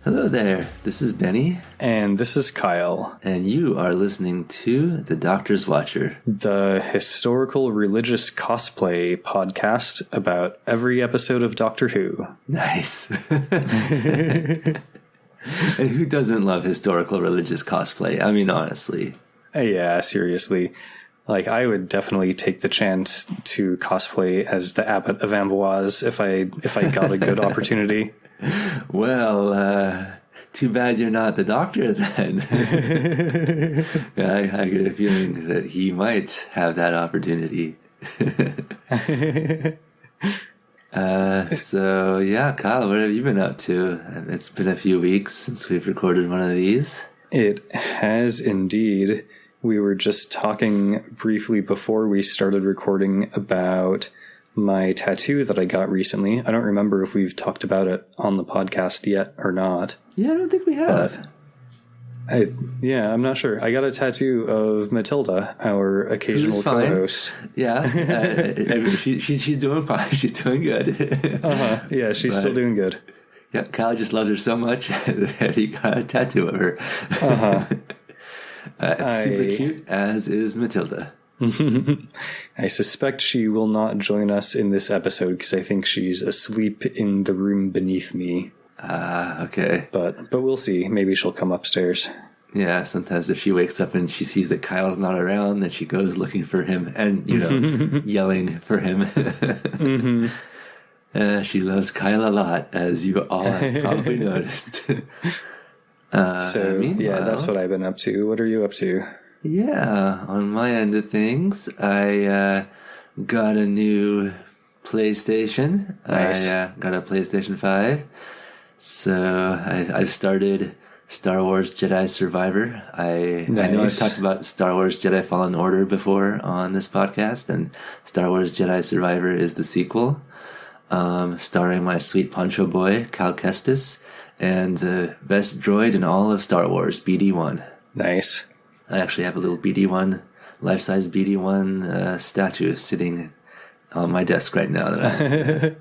Hello there, this is Benny. And this is Kyle. And you are listening to The Doctor's Watcher, the historical religious cosplay podcast about every episode of Doctor Who. Nice. And who doesn't love historical religious cosplay? I mean, honestly. Yeah, seriously. Like, I would definitely take the chance to cosplay as the Abbot of Amboise if I got a good opportunity. Well, too bad you're not the Doctor then. I get a feeling that he might have that opportunity. So yeah, Kyle, what have you been up to? It's been a few weeks since we've recorded one of these. It has indeed. We were just talking briefly before we started recording about my tattoo that I got recently. I don't remember if we've talked about it on the podcast yet or not. Yeah, I don't think we have. I'm not sure. I got a tattoo of Matilda, our occasional co-host. Yeah, she's doing fine. She's doing good. Yeah, she's still doing good. Yeah, Kyle just loves her so much that he got a tattoo of her. It's super cute, as is Matilda. I suspect she will not join us in this episode because I think she's asleep in the room beneath me. Okay. But we'll see. Maybe she'll come upstairs. Yeah, sometimes if she wakes up and she sees that Kyle's not around, then she goes looking for him and, yelling for him. She loves Kyle a lot, as you all have probably noticed. Yeah, that's what I've been up to. What are you up to? Yeah, on my end of things, I got a new PlayStation. Nice. I got a PlayStation 5. So I've started Star Wars Jedi Survivor. I know I've talked about Star Wars Jedi Fallen Order before on this podcast, and Star Wars Jedi Survivor is the sequel, starring my sweet poncho boy, Cal Kestis, and the best droid in all of Star Wars, BD-1. Nice. I actually have a little BD-1, life-size BD-1 statue sitting on my desk right now.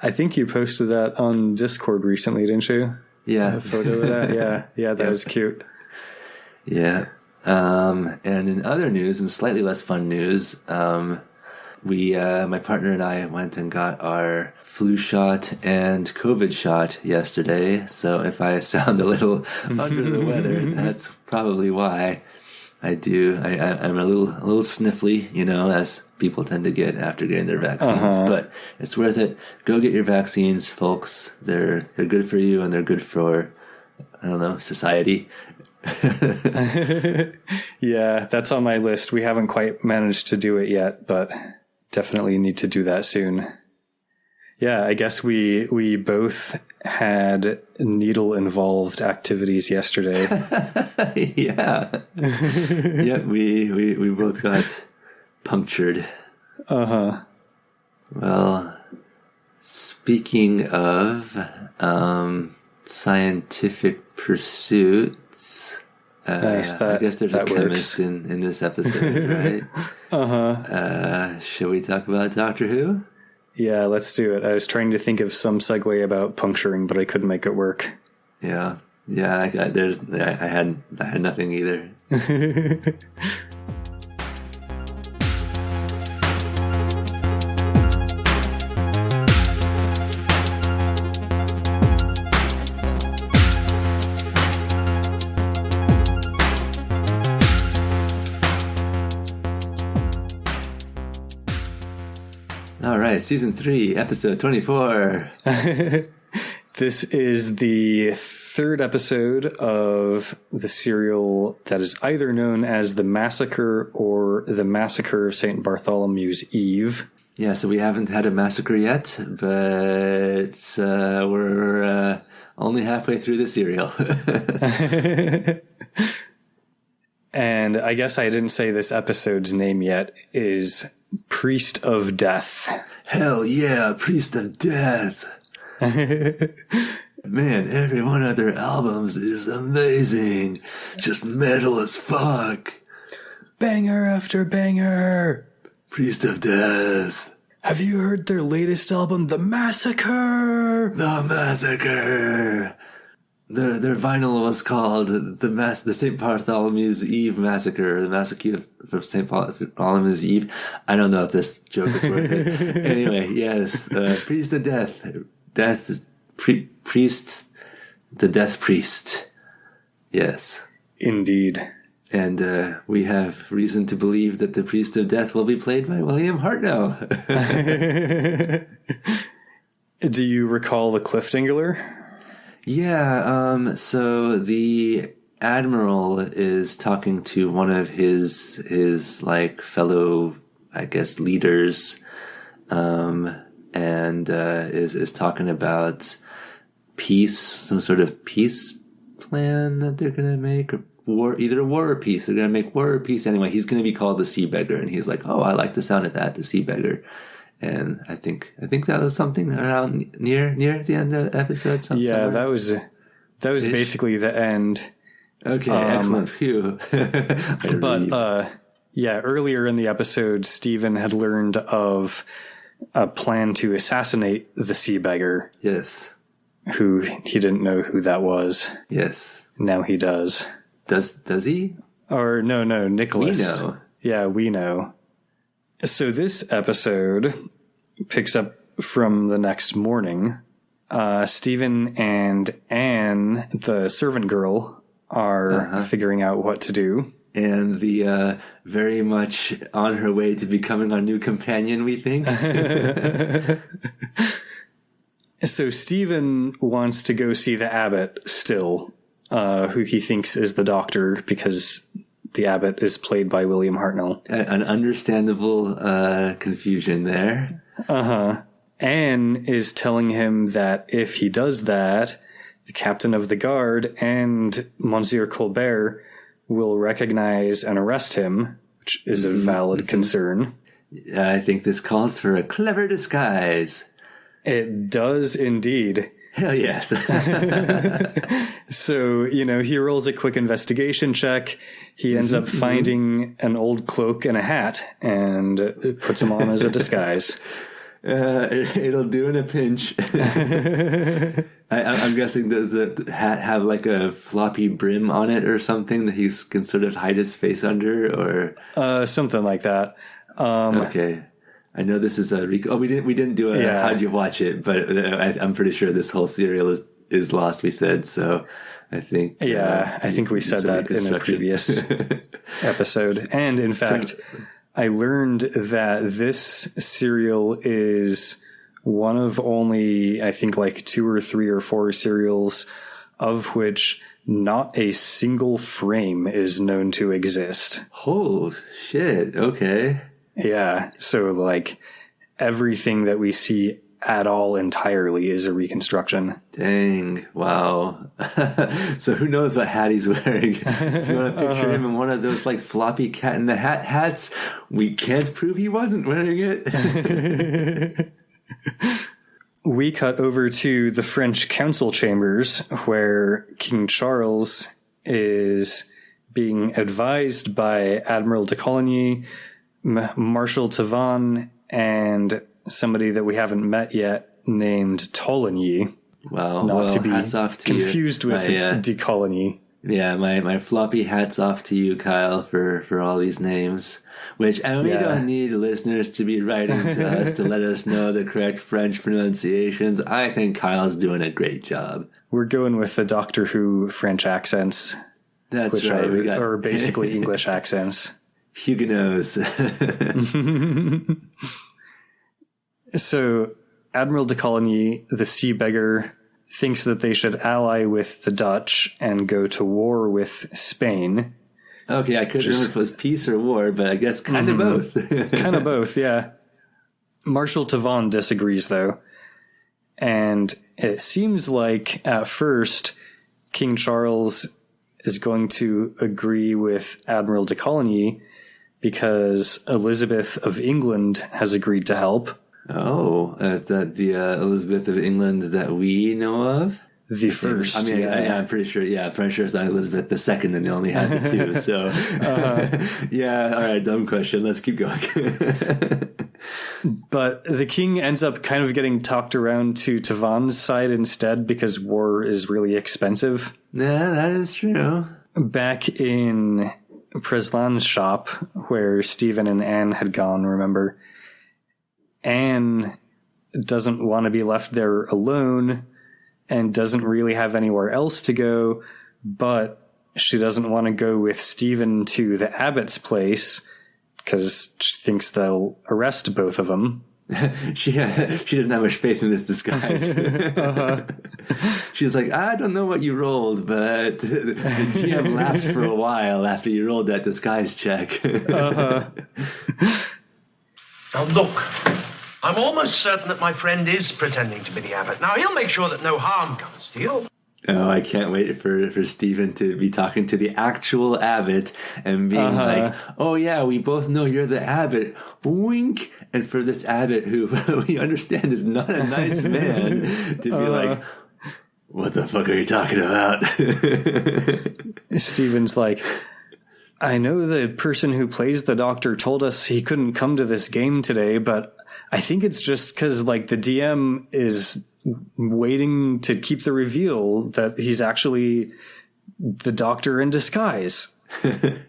I think you posted that on Discord recently, didn't you? Yeah. A photo of that? Yeah, that was cute. Yeah. And in other news, and slightly less fun news, my partner and I went and got our flu shot and COVID shot yesterday. So if I sound a little under the weather, that's probably why. I'm a little sniffly, as people tend to get after getting their vaccines. But it's worth it. Go get your vaccines, folks. They're good for you, and they're good for, society. Yeah, that's on my list. We haven't quite managed to do it yet, but definitely need to do that soon. Yeah, I guess we both had needle-involved activities yesterday. Yeah. Yeah, we both got punctured. Well, speaking of scientific pursuits, nice, I guess there's a chemist works. in this episode, right? Shall we talk about Doctor Who? Yeah, let's do it. I was trying to think of some segue about puncturing, but I couldn't make it work. Yeah. I had nothing either. All right, Season 3, Episode 24. This is the third episode of the serial that is either known as The Massacre or The Massacre of St. Bartholomew's Eve. Yeah, so we haven't had a massacre yet, but we're only halfway through the serial. And I guess I didn't say this episode's name yet, is Priest of Death. Hell yeah, Priest of Death. Man, every one of their albums is amazing. Just metal as fuck. Banger after banger. Priest of Death. Have you heard their latest album, The Massacre? The Massacre. their vinyl was called the St. Bartholomew's Eve Massacre, the massacre of St. Bartholomew's Eve. I don't know if this joke is worth it. Anyway, yes, priest of priest, the death priest. Yes, indeed. And we have reason to believe that the priest of death will be played by William Hartnell. Do you recall the Cliffdingler? Yeah, so the admiral is talking to one of his like fellow, I guess, leaders, and is talking about peace, some sort of peace plan that they're gonna make, or war, either a war or peace. They're gonna make war or peace anyway. He's gonna be called the Sea Beggar, and he's like, "Oh, I like the sound of that, the Sea Beggar." And I think that was something around near the end of the episode. Yeah, that was basically the end. Okay, excellent. Phew. But earlier in the episode, Stephen had learned of a plan to assassinate the Sea Beggar. Yes. Who he didn't know who that was. Yes. Now he does. Does he? Or no, Nicholas. We know. Yeah, we know. So this episode picks up from the next morning. Stephen and Anne, the servant girl, are figuring out what to do. And the very much on her way to becoming our new companion, we think. So Stephen wants to go see the abbot still, who he thinks is the doctor, because the abbot is played by William Hartnell. An understandable confusion there. Anne is telling him that if he does that, the captain of the guard and Monsieur Colbert will recognize and arrest him, which is a valid concern. I think this calls for a clever disguise. It does indeed. Hell yes. So, he rolls a quick investigation check. He ends up finding an old cloak and a hat and puts them on as a disguise. It'll do in a pinch. I'm guessing, does the hat have like a floppy brim on it or something that he can sort of hide his face under, or something like that? Okay. I know this is a we didn't do a how'd you watch it, but I'm pretty sure this whole serial is lost. We said so. I think. Yeah, I think we said that in a previous episode, and in fact, I learned that this serial is one of only, I think, like 2 or 3 or 4 serials of which not a single frame is known to exist. Oh shit! Okay. Yeah, so like everything that we see at all entirely is a reconstruction. Dang, wow. So who knows what hat he's wearing? If you want to picture him in one of those like floppy cat in the hat hats, we can't prove he wasn't wearing it. We cut over to the French council chambers where King Charles is being advised by Admiral de Coligny, Marshal Tavannes, and somebody that we haven't met yet named Toligny. Wow. Not to be hats off to confused you. with de Coligny. Yeah, my floppy hats off to you, Kyle, for all these names. Which we don't need listeners to be writing to us to let us know the correct French pronunciations. I think Kyle's doing a great job. We're going with the Doctor Who French accents. That's which right. Or basically English accents. Huguenots. So Admiral de Coligny, the Sea Beggar, thinks that they should ally with the Dutch and go to war with Spain. Okay, I couldn't remember if it was peace or war, but I guess kind of both. Kind of both, yeah. Marshal Tavannes disagrees, though. And it seems like, at first, King Charles is going to agree with Admiral de Coligny because Elizabeth of England has agreed to help. Oh, is that the Elizabeth of England that we know of? The first. I mean, yeah, I'm pretty sure. Yeah, I'm pretty sure it's not Elizabeth II, and they only had the 2. So, yeah. All right, dumb question. Let's keep going. But the king ends up kind of getting talked around to Tavan's side instead because war is really expensive. Yeah, that is true. Back in Preslan's shop, where Stephen and Anne had gone, remember, Anne doesn't want to be left there alone and doesn't really have anywhere else to go, but she doesn't want to go with Stephen to the abbot's place because she thinks they'll arrest both of them. She doesn't have much faith in this disguise. She's like, I don't know what you rolled, but the GM laughed for a while after you rolled that disguise check. Now look, I'm almost certain that my friend is pretending to be the abbot. Now he'll make sure that no harm comes to you. Oh, I can't wait for Stephen to be talking to the actual abbot and being like, oh yeah, we both know you're the abbot. Wink. And for this abbot who we understand is not a nice man to be like, what the fuck are you talking about? Stephen's like, I know the person who plays the doctor told us he couldn't come to this game today, but I think it's just because like the DM is waiting to keep the reveal that he's actually the doctor in disguise. Yeah,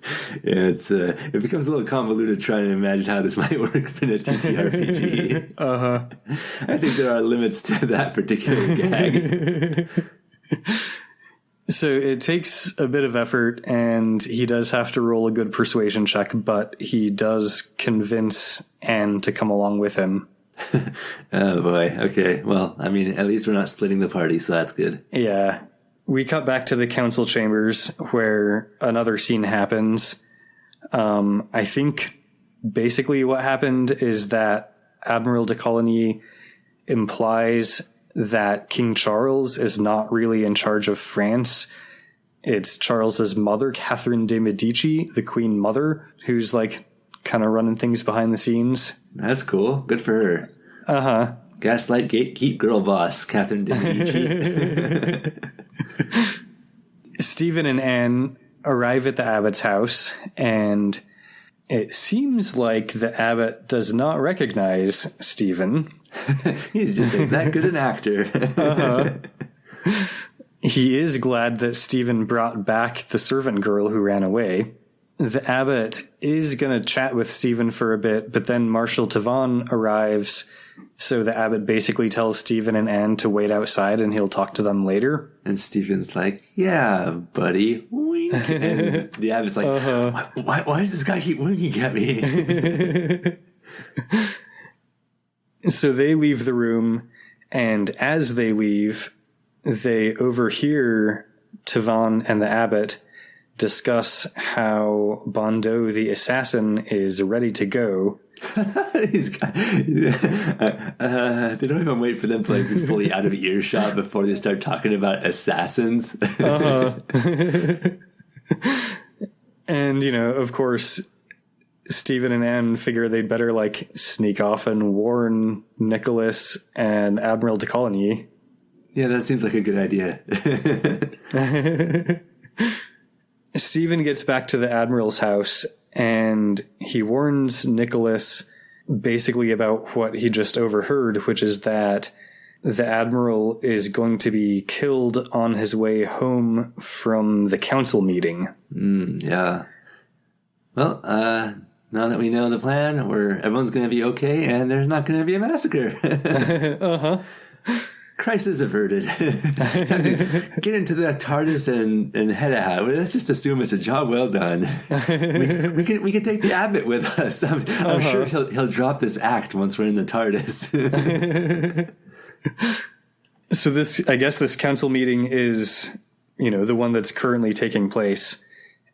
it becomes a little convoluted trying to imagine how this might work in a TTRPG. I think there are limits to that particular gag. So it takes a bit of effort, and he does have to roll a good persuasion check, but he does convince Anne to come along with him. Oh boy. Okay. Well, I mean, at least we're not splitting the party, so that's good. Yeah. We cut back to the council chambers where another scene happens. I think basically what happened is that Admiral de Coligny implies that King Charles is not really in charge of France. It's Charles's mother, Catherine de Medici, the Queen Mother, who's like kind of running things behind the scenes. That's cool. Good for her. Gaslight, gatekeep, girl boss, Catherine de Medici. Stephen and Anne arrive at the abbot's house, and it seems like the abbot does not recognize Stephen. He's just like that good an actor. He is glad that Stephen brought back the servant girl who ran away. The abbot is going to chat with Stephen for a bit, but then Marshal Tavan arrives, so the abbot basically tells Stephen and Anne to wait outside and he'll talk to them later. And Stephen's like, yeah, buddy, wink. And the abbot's like, why does this guy keep winking at me? So they leave the room, and as they leave, they overhear Tavan and the abbot discuss how Bondo the assassin is ready to go. These guys, they don't even wait for them to like be fully out of earshot before they start talking about assassins. And, you know, of course, Stephen and Anne figure they'd better like sneak off and warn Nicholas and Admiral de Coligny. Yeah, that seems like a good idea. Stephen gets back to the Admiral's house and he warns Nicholas basically about what he just overheard, which is that the Admiral is going to be killed on his way home from the council meeting. Yeah. Well, now that we know the plan, everyone's going to be okay and there's not going to be a massacre. Crisis averted. Get into the TARDIS and head out. Let's just assume it's a job well done. We can take the abbot with us. I'm sure he'll drop this act once we're in the TARDIS. So this council meeting is, you know, the one that's currently taking place.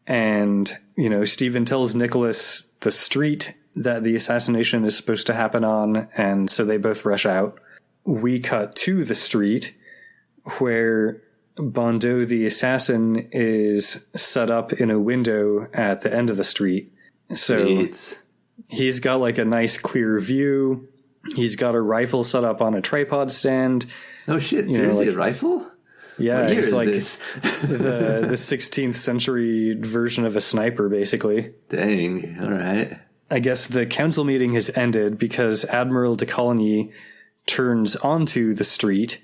And, you know, Stephen tells Nicholas the street that the assassination is supposed to happen on. And so they both rush out. We cut to the street where Bondo the assassin is set up in a window at the end of the street. So he's got like a nice clear view. He's got a rifle set up on a tripod stand. Oh shit, seriously, a rifle? Yeah, what year it's is like this? the 16th century version of a sniper, basically. Dang, all right. I guess the council meeting has ended because Admiral de Coligny turns onto the street.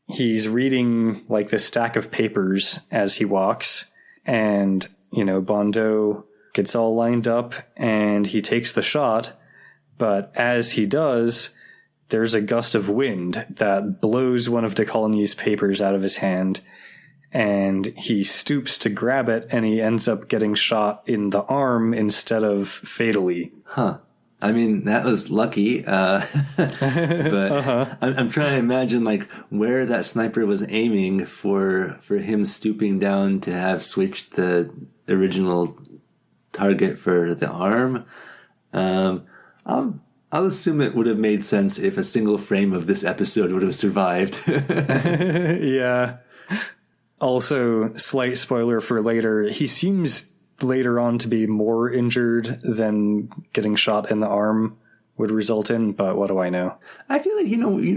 He's reading like this stack of papers as he walks, and, Bondeau gets all lined up and he takes the shot. But as he does, there's a gust of wind that blows one of de Coligny's papers out of his hand, and he stoops to grab it, and he ends up getting shot in the arm instead of fatally. Huh. I mean, that was lucky, but I'm trying to imagine like where that sniper was aiming for him stooping down to have switched the original target for the arm. I'll assume it would have made sense if a single frame of this episode would have survived. Yeah. Also, slight spoiler for later, he seems later on to be more injured than getting shot in the arm would result in, but what do I know? I feel like,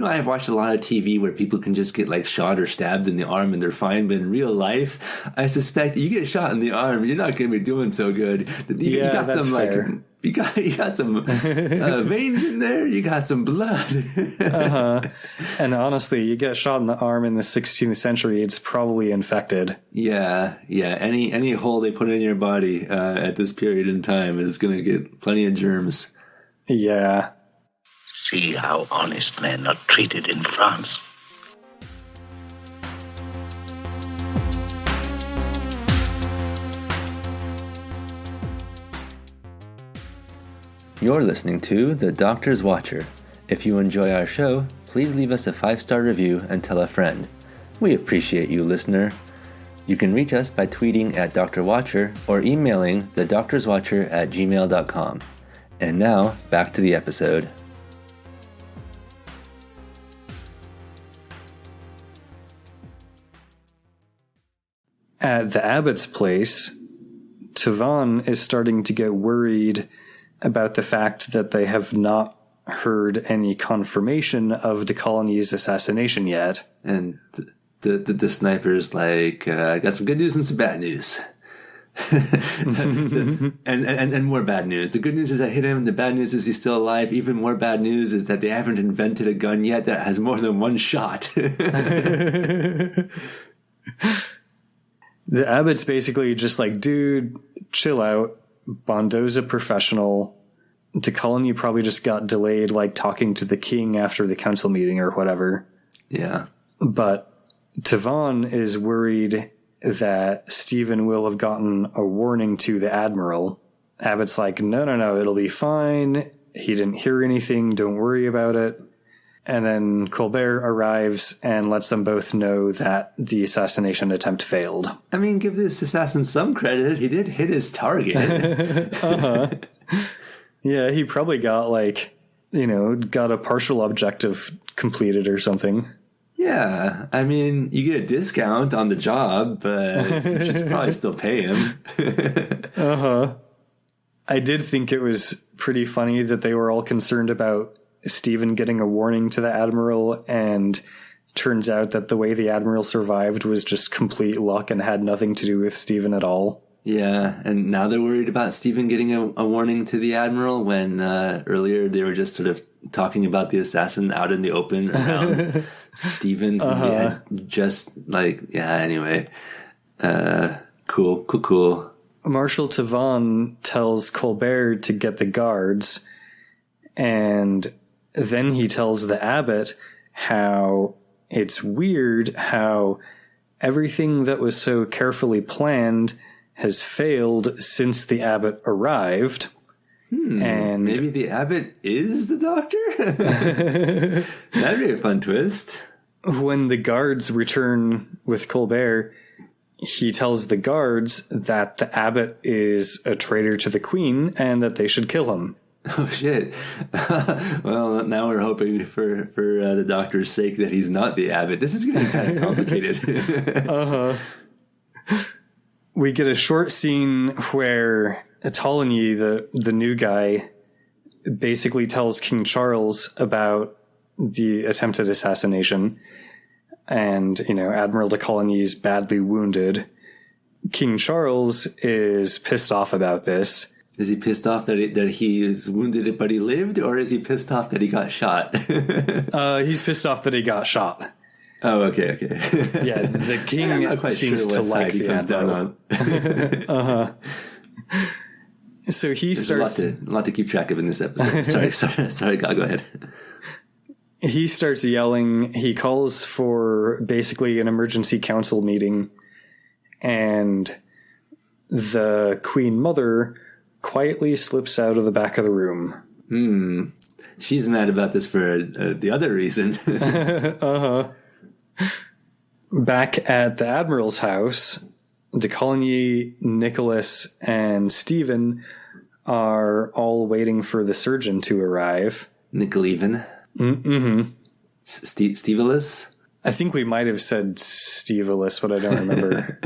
I've watched a lot of TV where people can just get like shot or stabbed in the arm and they're fine, but in real life, I suspect you get shot in the arm, you're not going to be doing so good. You got that's some fair. Like, you got some veins in there, you got some blood. And honestly, you get shot in the arm in the 16th century, it's probably infected. Yeah. Any hole they put in your body at this period in time is going to get plenty of germs. Yeah. See how honest men are treated in France. You're listening to The Doctor's Watcher. If you enjoy our show, please leave us a 5-star review and tell a friend. We appreciate you, listener. You can reach us by tweeting at Dr. Watcher or emailing thedoctorswatcher@gmail.com. And now, back to the episode. At the abbot's place, Tavan is starting to get worried about the fact that they have not heard any confirmation of de Coligny's assassination yet. And the sniper's like, I got some good news and some bad news. and more bad news. The good news is I hit him. The bad news is he's still alive. Even more bad news is that they haven't invented a gun yet that has more than one shot. The abbot's basically just like, dude, chill out. Bondeau's a professional. De Coligny probably just got delayed, like talking to the king after the council meeting or whatever. Yeah. But Tavan is worried that Stephen will have gotten a warning to the admiral. Abbott's like, no, it'll be fine. He didn't hear anything. Don't worry about it. And then Colbert arrives and lets them both know that the assassination attempt failed. I mean, give this assassin some credit. He did hit his target. Yeah, he probably got got a partial objective completed or something. Yeah, I mean, you get a discount on the job, but you should probably still pay him. I did think it was pretty funny that they were all concerned about Stephen getting a warning to the admiral, and turns out that the way the admiral survived was just complete luck and had nothing to do with Stephen at all. Yeah, and now they're worried about Stephen getting a warning to the admiral when earlier they were just sort of talking about the assassin out in the open around Stephen. Yeah, just anyway. Cool. Marshal Tavan tells Colbert to get the guards, and then he tells the abbot how it's weird how everything that was so carefully planned has failed since the abbot arrived. And maybe the abbot is the doctor? That'd be a fun twist. When the guards return with Colbert, he tells the guards that the abbot is a traitor to the queen and that they should kill him. Oh, shit. Well, now we're hoping for the doctor's sake that he's not the abbot. This is getting kind of complicated. We get a short scene where Coligny, the new guy, basically tells King Charles about the attempted assassination. And, Admiral de Coligny is badly wounded. King Charles is pissed off about this. Is he pissed off that he is wounded but he lived, or is he pissed off that he got shot? He's pissed off that he got shot. Oh, okay. Yeah, the king seems to like the admiral. Uh-huh. So he starts... A lot to keep track of in this episode. Sorry, go ahead. He starts yelling. He calls for basically an emergency council meeting, and the Queen Mother quietly slips out of the back of the room. She's mad about this for the other reason. Uh-huh. Back at the Admiral's house, de Coligny, Nicholas, and Stephen are all waiting for the surgeon to arrive. Nicoleven. Mm-hmm. Stevelis? I think we might have said Stevelis, but I don't remember.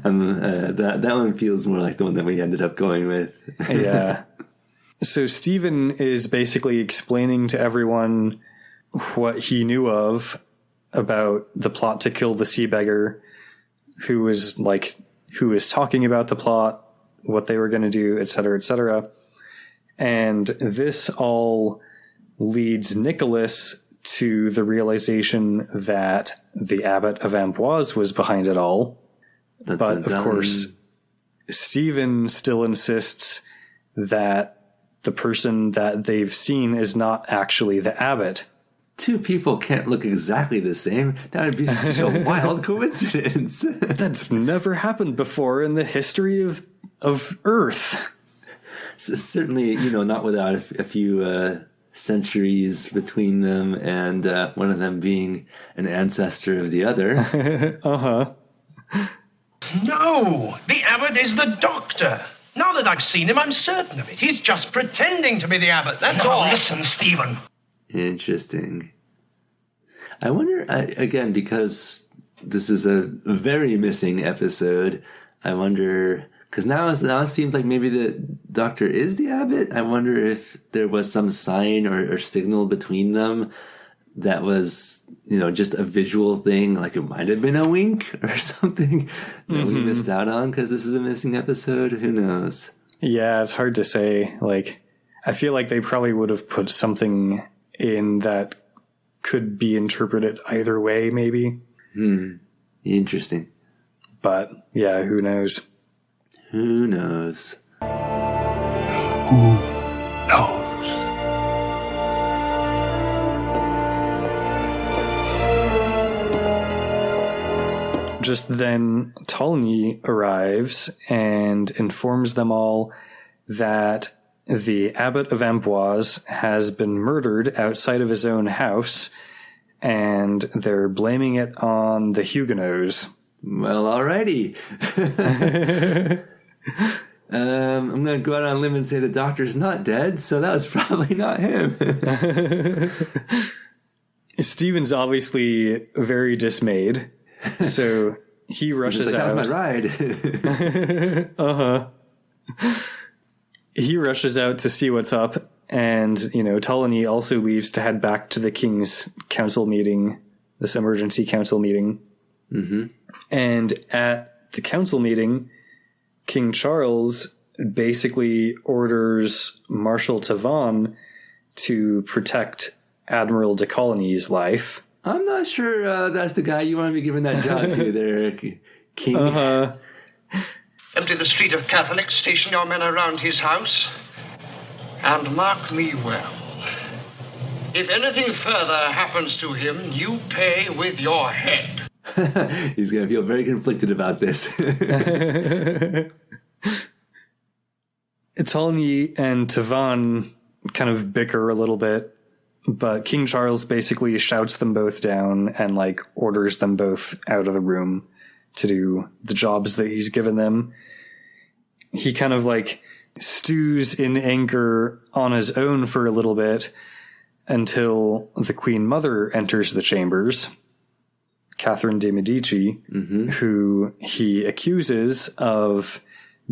That one feels more like the one that we ended up going with. Yeah. So Stephen is basically explaining to everyone what he knew of about the plot to kill the sea beggar, who was talking about the plot, what they were going to do, etc., etc. And this all leads Nicholas to the realization that the Abbot of Amboise was behind it all. But of course, Stephen still insists that the person that they've seen is not actually the abbot. Two people can't look exactly the same. That would be such a wild coincidence. That's never happened before in the history of Earth. So certainly, not without a few centuries between them, and one of them being an ancestor of the other. Uh-huh. No, the abbot is the doctor. Now that I've seen him, I'm certain of it. He's just pretending to be the abbot, that's all. Listen, Stephen. Interesting. I wonder, again, because this is a very missing episode, I wonder, because now it seems like maybe the doctor is the abbot. I wonder if there was some sign or signal between them that was, just a visual thing, like it might have been a wink or something that we missed out on because this is a missing episode. Who knows? Yeah, it's hard to say. I feel like they probably would have put something in that could be interpreted either way, maybe. Interesting. But, yeah, who knows? Who knows? Just then, Ptolemy arrives and informs them all that the Abbot of Amboise has been murdered outside of his own house, and they're blaming it on the Huguenots. Well, alrighty. I'm going to go out on a limb and say the doctor's not dead, so that was probably not him. Stephen's obviously very dismayed, so he rushes out. That was my ride. Uh-huh. He rushes out to see what's up, and, Ptolemy also leaves to head back to the king's council meeting, this emergency council meeting. Mm-hmm. And at the council meeting, King Charles basically orders Marshal Tavannes to protect Admiral de Coligny's life. I'm not sure that's the guy you want to be giving that job to there, King. Uh-huh. Empty the street of Catholics, station your men around his house, and mark me well. If anything further happens to him, you pay with your head. He's going to feel very conflicted about this. Ptolemy and Tavannes kind of bicker a little bit, but King Charles basically shouts them both down and orders them both out of the room to do the jobs that he's given them. He kind of stews in anger on his own for a little bit until the Queen Mother enters the chambers, Catherine de' Medici, who he accuses of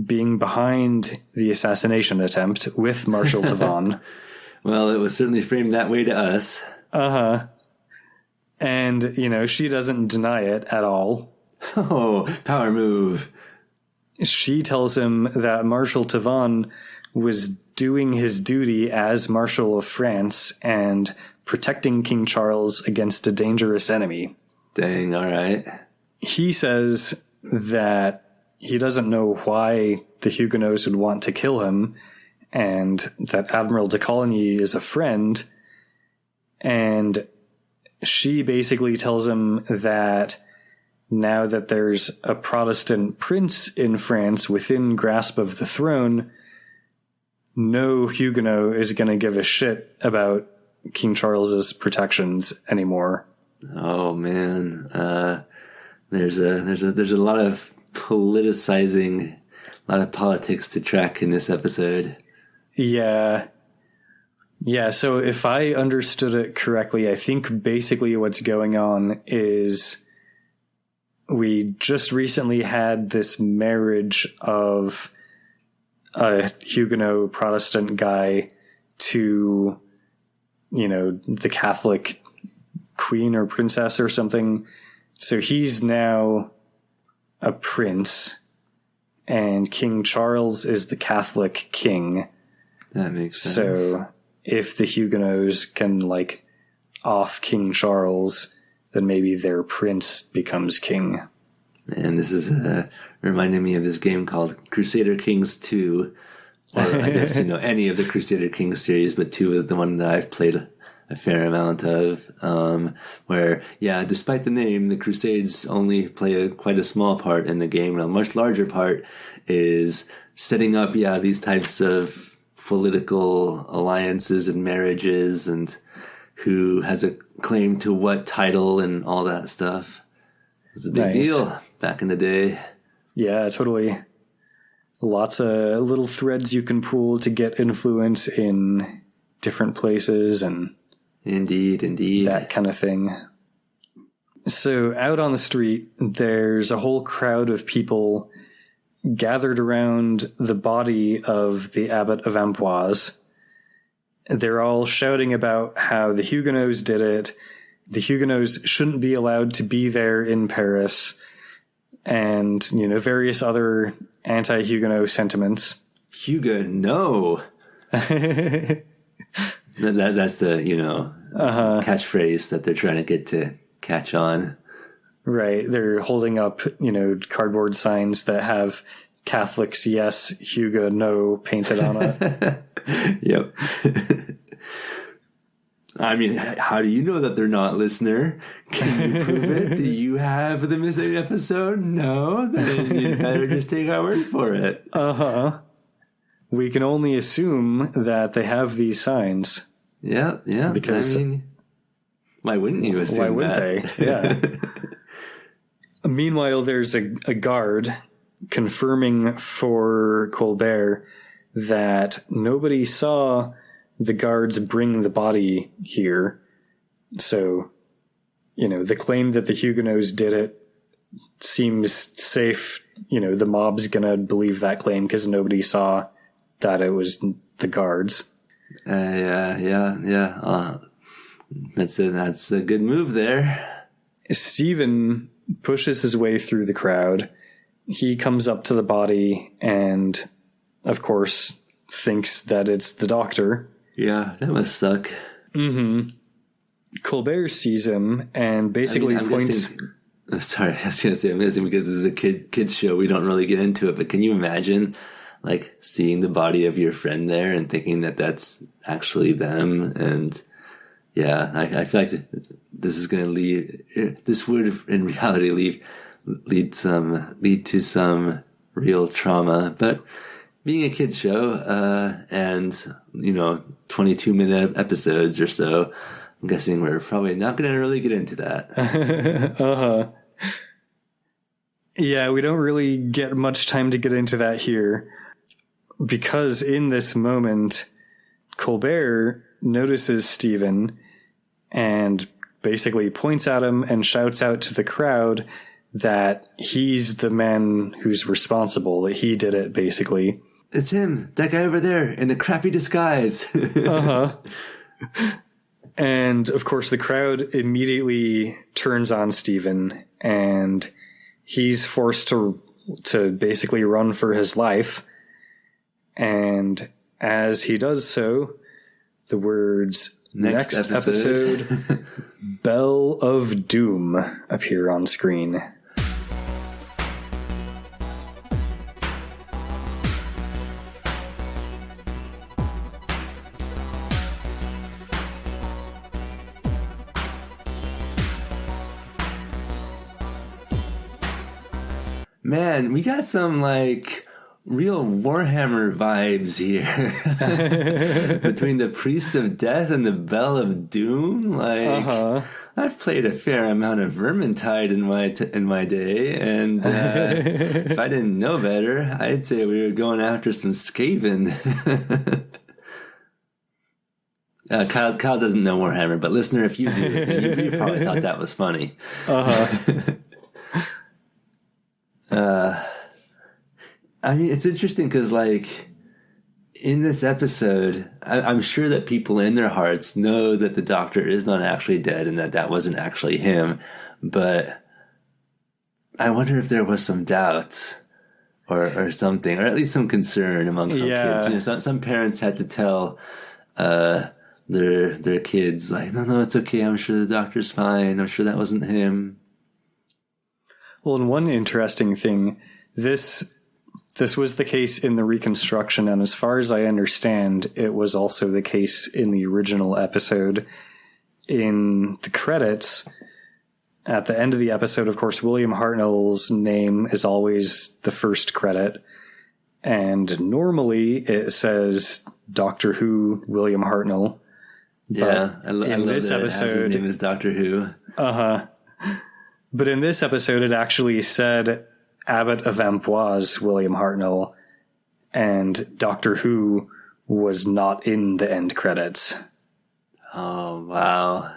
being behind the assassination attempt with Marshal Tavannes. Well, it was certainly framed that way to us. Uh-huh. And, she doesn't deny it at all. Oh, power move. she tells him that Marshal Tavan was doing his duty as Marshal of France and protecting King Charles against a dangerous enemy. Dang, all right. He says that he doesn't know why the Huguenots would want to kill him, and that Admiral de Coligny is a friend. And she basically tells him that now that there's a Protestant prince in France within grasp of the throne, no Huguenot is going to give a shit about King Charles's protections anymore. Oh man, there's a lot of politicizing, a lot of politics to track in this episode. Yeah. So if I understood it correctly, I think basically what's going on is we just recently had this marriage of a Huguenot Protestant guy to, the Catholic queen or princess or something. So he's now a prince, and King Charles is the Catholic king. That makes sense. So if the Huguenots can off King Charles, then maybe their prince becomes king. And this is reminding me of this game called Crusader Kings 2. Or I guess, any of the Crusader Kings series, but 2 is the one that I've played a fair amount of. Where, despite the name, the Crusades only play quite a small part in the game. And a much larger part is setting up, these types of political alliances and marriages and who has a claim to what title and all that stuff. It was a big deal back in the day. Yeah, totally. Lots of little threads you can pull to get influence in different places and indeed that kind of thing. So out on the street, there's a whole crowd of people gathered around the body of the Abbot of Amboise. They're all shouting about how the Huguenots did it. The Huguenots shouldn't be allowed to be there in Paris, and, various other anti-Huguenot sentiments. Huguenot. That's the, catchphrase that they're trying to get to catch on. Right. They're holding up, cardboard signs that have Catholics, yes, Huguenot painted on it. Yep. I mean, how do you know that they're not, listener? Can you prove it? Do you have the missing episode? No? Then you better just take our word for it. Uh-huh. We can only assume that they have these signs. Yeah. Because, why wouldn't you assume why wouldn't that? they? Yeah. Meanwhile, there's a guard confirming for Colbert that nobody saw the guards bring the body here. So, the claim that the Huguenots did it seems safe. The mob's gonna believe that claim because nobody saw that it was the guards. Yeah. That's a good move there. Stephen pushes his way through the crowd. He comes up to the body and, of course, thinks that it's the doctor. Yeah, that must suck. Mm-hmm. Colbert sees him and basically points... Sorry, I was going to say, I'm guessing because this is a kids show, we don't really get into it, but can you imagine, seeing the body of your friend there and thinking that that's actually them? And, I feel like this is going to this would, in reality, lead to some real trauma, but... Being a kids show, and 22-minute episodes or so, I'm guessing we're probably not going to really get into that. Uh-huh. Yeah, we don't really get much time to get into that here, because in this moment, Colbert notices Stephen and basically points at him and shouts out to the crowd that he's the man who's responsible, that he did it, basically. It's him, that guy over there, in the crappy disguise. Uh-huh. And, of course, the crowd immediately turns on Stephen, and he's forced to to basically run for his life. And as he does so, the words next episode Bell of Doom appear on screen. Man, we got some, like, real Warhammer vibes here. Between the Priest of Death and the Bell of Doom. Like, I've played a fair amount of Vermintide in my day, and if I didn't know better, I'd say we were going after some Skaven. Kyle doesn't know Warhammer, but listener, if you do, you probably thought that was funny. I mean, it's interesting because, like, in this episode, I'm sure that people in their hearts know that the Doctor is not actually dead and that wasn't actually him. But I wonder if there was some doubt or something, or at least some concern among some kids. You know, some parents had to tell their kids, like, no, it's okay. I'm sure the Doctor's fine. I'm sure that wasn't him. Well, and one interesting thing, this was the case in the reconstruction, and as far as I understand, it was also the case in the original episode. In the credits, at the end of the episode, of course, William Hartnell's name is always the first credit, and normally it says Doctor Who, William Hartnell. Yeah, I love this episode, his name is Doctor Who. But in this episode, it actually said Abbot of Amboise, William Hartnell, and Doctor Who was not in the end credits. Oh, wow.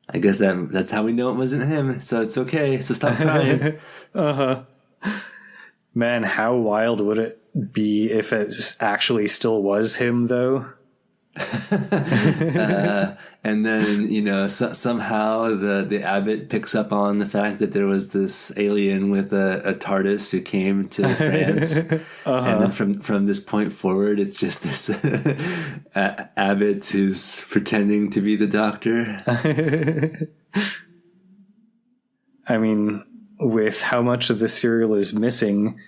I guess that's how we know it wasn't him, so it's okay, so stop crying. Man, how wild would it be if it actually still was him, though? And then, you know, somehow the abbot picks up on the fact that there was this alien with a TARDIS who came to France. And then from this point forward, it's just this abbot who's pretending to be the Doctor. I mean, with how much of the serial is missing,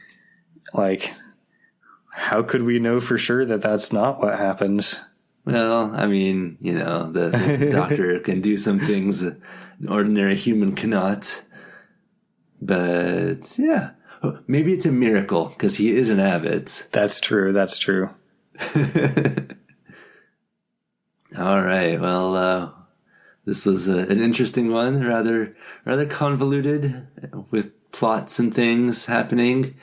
like, how could we know for sure that that's not what happens? Well, I mean, you know, the Doctor can do some things that an ordinary human cannot. But, yeah. Maybe it's a miracle, because he is an abbot. That's true. All right. Well, this was an interesting one. Rather convoluted, with plots and things happening.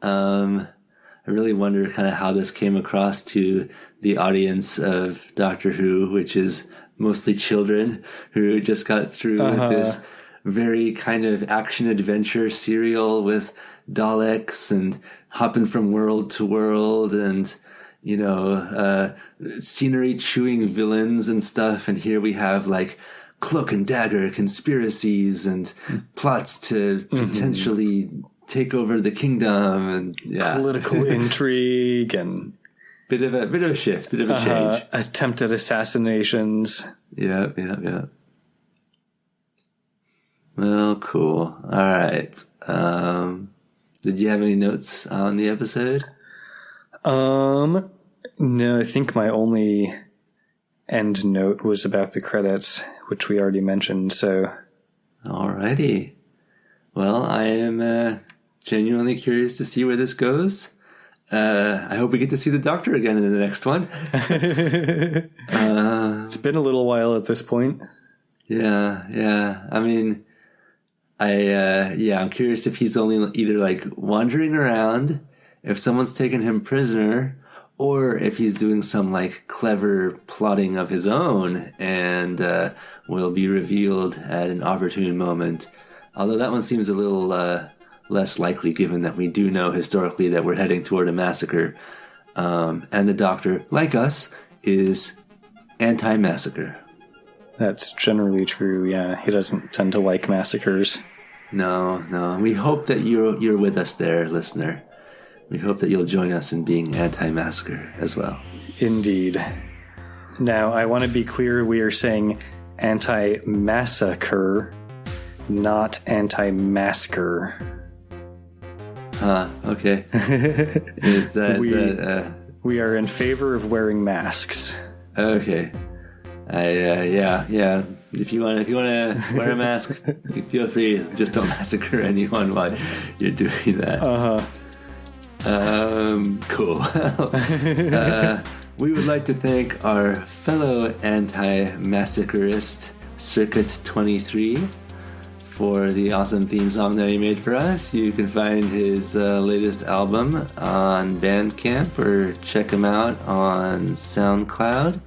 I really wonder kind of how this came across to the audience of Doctor Who, which is mostly children who just got through this very kind of action-adventure serial with Daleks and hopping from world to world and, you know, scenery-chewing villains and stuff. And here we have, like, cloak and dagger conspiracies and plots to potentially take over the kingdom and political intrigue and bit of a shift, bit of a change. Attempted assassinations. Yeah. Well, cool. All right. Did you have any notes on the episode? No, I think my only end note was about the credits, which we already mentioned. So, alrighty. Well, I am genuinely curious to see where this goes. I hope we get to see the Doctor again in the next one. It's been a little while at this point. Yeah. I mean, I'm curious if he's only either like wandering around, if someone's taken him prisoner, or if he's doing some like clever plotting of his own and will be revealed at an opportune moment. Although that one seems a little less likely, given that we do know historically that we're heading toward a massacre. And the Doctor, like us, is anti-massacre. That's generally true, yeah. He doesn't tend to like massacres. No. We hope that you're with us there, listener. We hope that you'll join us in being anti-masker as well. Indeed. Now, I want to be clear, we are saying anti-massacre, not anti-masker. Okay. We are in favor of wearing masks. Okay. Yeah. If you want to wear a mask, feel free. Just don't massacre anyone while you're doing that. Cool. We would like to thank our fellow anti-massacreist, Circuit 23, for the awesome theme song that he made for us. You can find his latest album on Bandcamp or check him out on SoundCloud.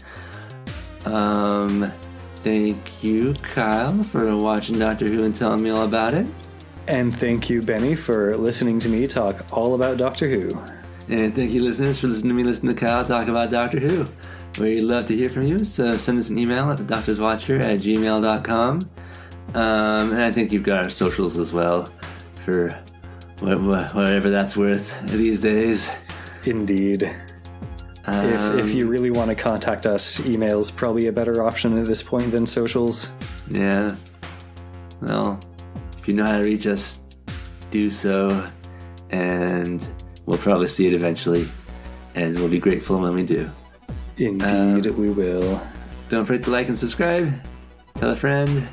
Thank you, Kyle, for watching Doctor Who and telling me all about it. And thank you, Benny, for listening to me talk all about Doctor Who. And thank you, listeners, for listening to me listen to Kyle talk about Doctor Who. We'd love to hear from you, so send us an email at thedoctorswatcher@gmail.com. And I think you've got our socials as well, for whatever that's worth these days. Indeed. If you really want to contact us, email's probably a better option at this point than socials. Yeah. Well, if you know how to reach us, do so, and we'll probably see it eventually, and we'll be grateful when we do. Indeed, we will. Don't forget to like and subscribe. Tell a friend,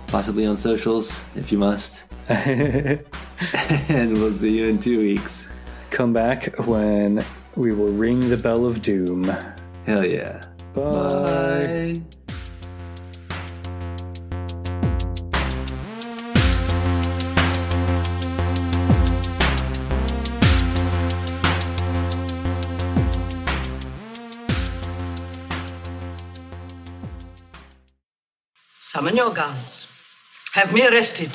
possibly on socials if you must. And we'll see you in 2 weeks. Come back when we will ring the bell of doom. Hell yeah. Bye. Summon your guards. Have me arrested.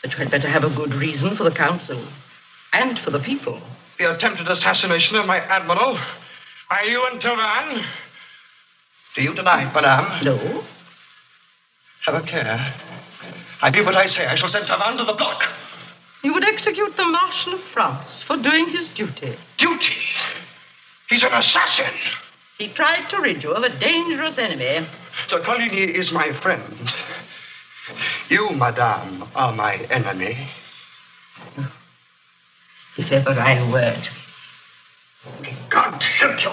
But you had better have a good reason for the council and for the people. The attempted assassination of my admiral by you and Tavan. Do you deny it, madame? No. Have a care. I do what I say. I shall send Tavan to the block. You would execute the Marshal of France for doing his duty. Duty? He's an assassin. He tried to rid you of a dangerous enemy. Sir Coligny is my friend. You, madame, are my enemy. If ever I were to. God help you.